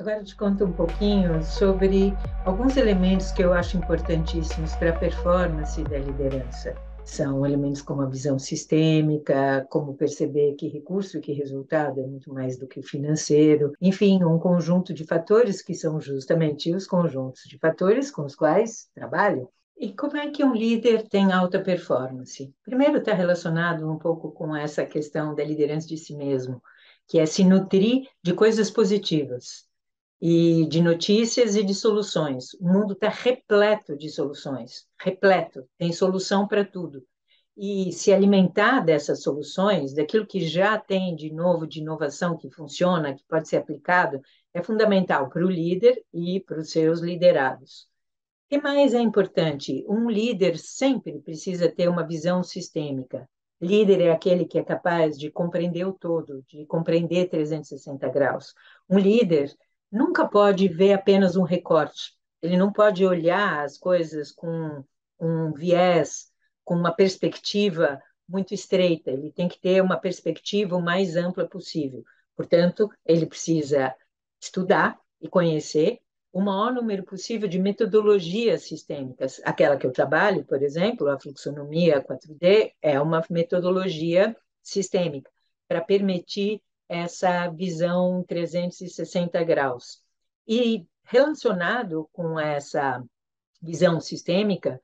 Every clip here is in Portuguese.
Agora eu te conto um pouquinho sobre alguns elementos que eu acho importantíssimos para a performance da liderança. São elementos como a visão sistêmica, como perceber que recurso e que resultado é muito mais do que financeiro. Enfim, um conjunto de fatores que são justamente os conjuntos de fatores com os quais trabalho. E como é que um líder tem alta performance? Primeiro, está relacionado um pouco com essa questão da liderança de si mesmo, que é se nutrir de coisas positivas e de notícias e de soluções. O mundo está repleto de soluções, repleto, tem solução para tudo. E se alimentar dessas soluções, daquilo que já tem de novo, de inovação que funciona, que pode ser aplicado, é fundamental para o líder e para os seus liderados. O que mais é importante? Um líder sempre precisa ter uma visão sistêmica. Líder é aquele que é capaz de compreender o todo, de compreender 360 graus. Um líder nunca pode ver apenas um recorte. Ele não pode olhar as coisas com um viés, com uma perspectiva muito estreita. Ele tem que ter uma perspectiva o mais ampla possível. Portanto, ele precisa estudar e conhecer o maior número possível de metodologias sistêmicas. Aquela que eu trabalho, por exemplo, a fluxonomia 4D, é uma metodologia sistêmica para permitir essa visão 360 graus. E relacionado com essa visão sistêmica,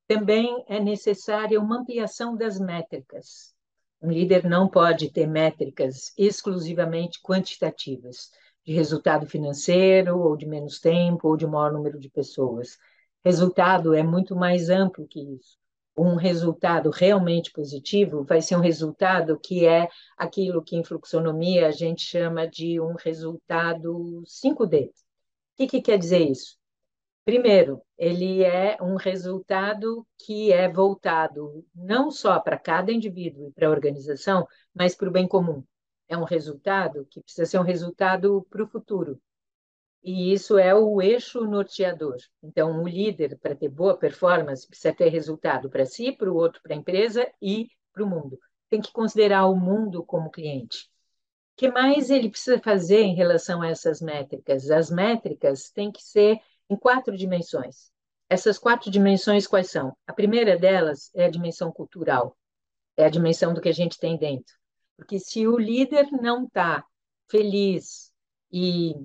também é necessária uma ampliação das métricas. Um líder não pode ter métricas exclusivamente quantitativas, de resultado financeiro, ou de menos tempo, ou de maior número de pessoas. Resultado é muito mais amplo que isso. Um resultado realmente positivo vai ser um resultado que é aquilo que em fluxonomia a gente chama de um resultado 5D. O que quer dizer isso? Primeiro, ele é um resultado que é voltado não só para cada indivíduo e para a organização, mas para o bem comum. É um resultado que precisa ser um resultado para o futuro. E isso é o eixo norteador. Então, o líder, para ter boa performance, precisa ter resultado para si, para o outro, para a empresa e para o mundo. Tem que considerar o mundo como cliente. O que mais ele precisa fazer em relação a essas métricas? As métricas têm que ser em 4 dimensões. Essas 4 dimensões quais são? A primeira delas é a dimensão cultural, é a dimensão do que a gente tem dentro. Porque se o líder não está feliz e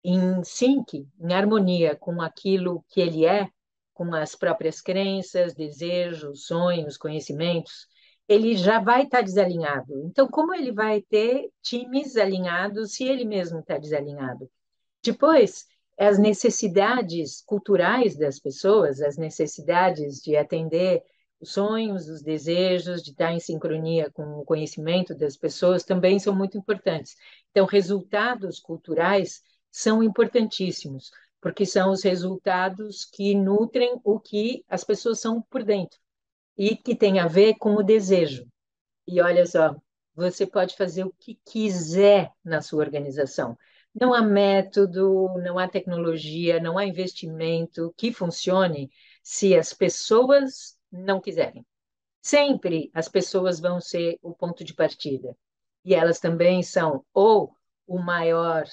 em sync, em harmonia com aquilo que ele é, com as próprias crenças, desejos, sonhos, conhecimentos, ele já vai estar desalinhado. Então, como ele vai ter times alinhados se ele mesmo está desalinhado? Depois, as necessidades culturais das pessoas, as necessidades de atender os sonhos, os desejos, de estar em sincronia com o conhecimento das pessoas também são muito importantes. Então, resultados culturais são importantíssimos, porque são os resultados que nutrem o que as pessoas são por dentro e que tem a ver com o desejo. E olha só, você pode fazer o que quiser na sua organização. Não há método, não há tecnologia, não há investimento que funcione se as pessoas não quiserem. Sempre as pessoas vão ser o ponto de partida. E elas também são ou o maior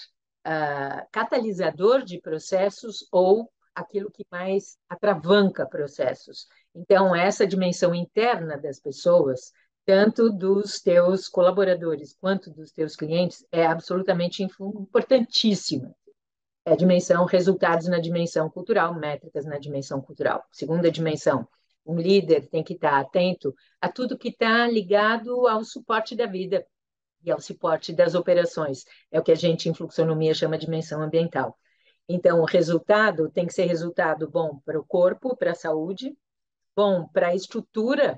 catalisador de processos ou aquilo que mais atravanca processos. Então, essa dimensão interna das pessoas, tanto dos teus colaboradores quanto dos teus clientes, é absolutamente importantíssima. É a dimensão resultados na dimensão cultural, métricas na dimensão cultural. Segunda dimensão, um líder tem que estar atento a tudo que está ligado ao suporte da vida e ao suporte das operações. É o que a gente em fluxonomia chama de dimensão ambiental. Então, o resultado tem que ser resultado bom para o corpo, para a saúde, bom para a estrutura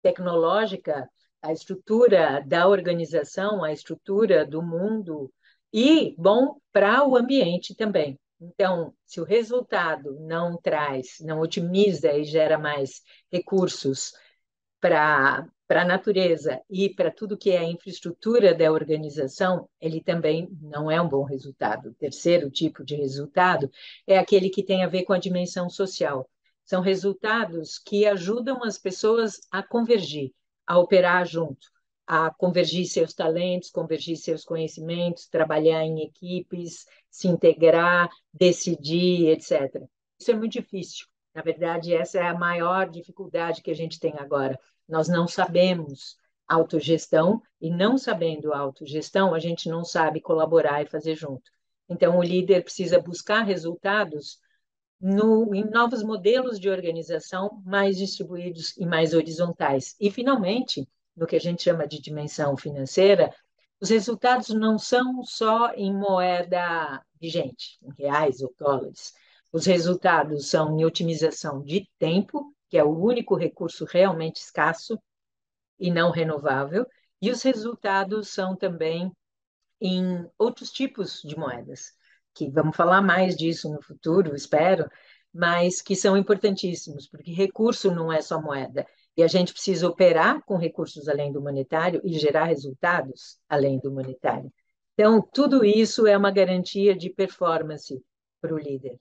tecnológica, a estrutura da organização, a estrutura do mundo e bom para o ambiente também. Então, se o resultado não traz, não otimiza e gera mais recursos para a natureza e para tudo que é a infraestrutura da organização, ele também não é um bom resultado. O terceiro tipo de resultado é aquele que tem a ver com a dimensão social. São resultados que ajudam as pessoas a convergir, a operar junto. a convergir seus talentos, convergir seus conhecimentos, trabalhar em equipes, se integrar, decidir, etc. Isso é muito difícil. Na verdade, essa é a maior dificuldade que a gente tem agora. Nós não sabemos autogestão e não sabendo autogestão, a gente não sabe colaborar e fazer junto. Então, o líder precisa buscar resultados em novos modelos de organização mais distribuídos e mais horizontais. E, finalmente, no que a gente chama de dimensão financeira, os resultados não são só em moeda vigente, em reais ou dólares. Os resultados são em otimização de tempo, que é o único recurso realmente escasso e não renovável, e os resultados são também em outros tipos de moedas, que vamos falar mais disso no futuro, espero, mas que são importantíssimos, porque recurso não é só moeda, e a gente precisa operar com recursos além do monetário e gerar resultados além do monetário. Então, tudo isso é uma garantia de performance para o líder.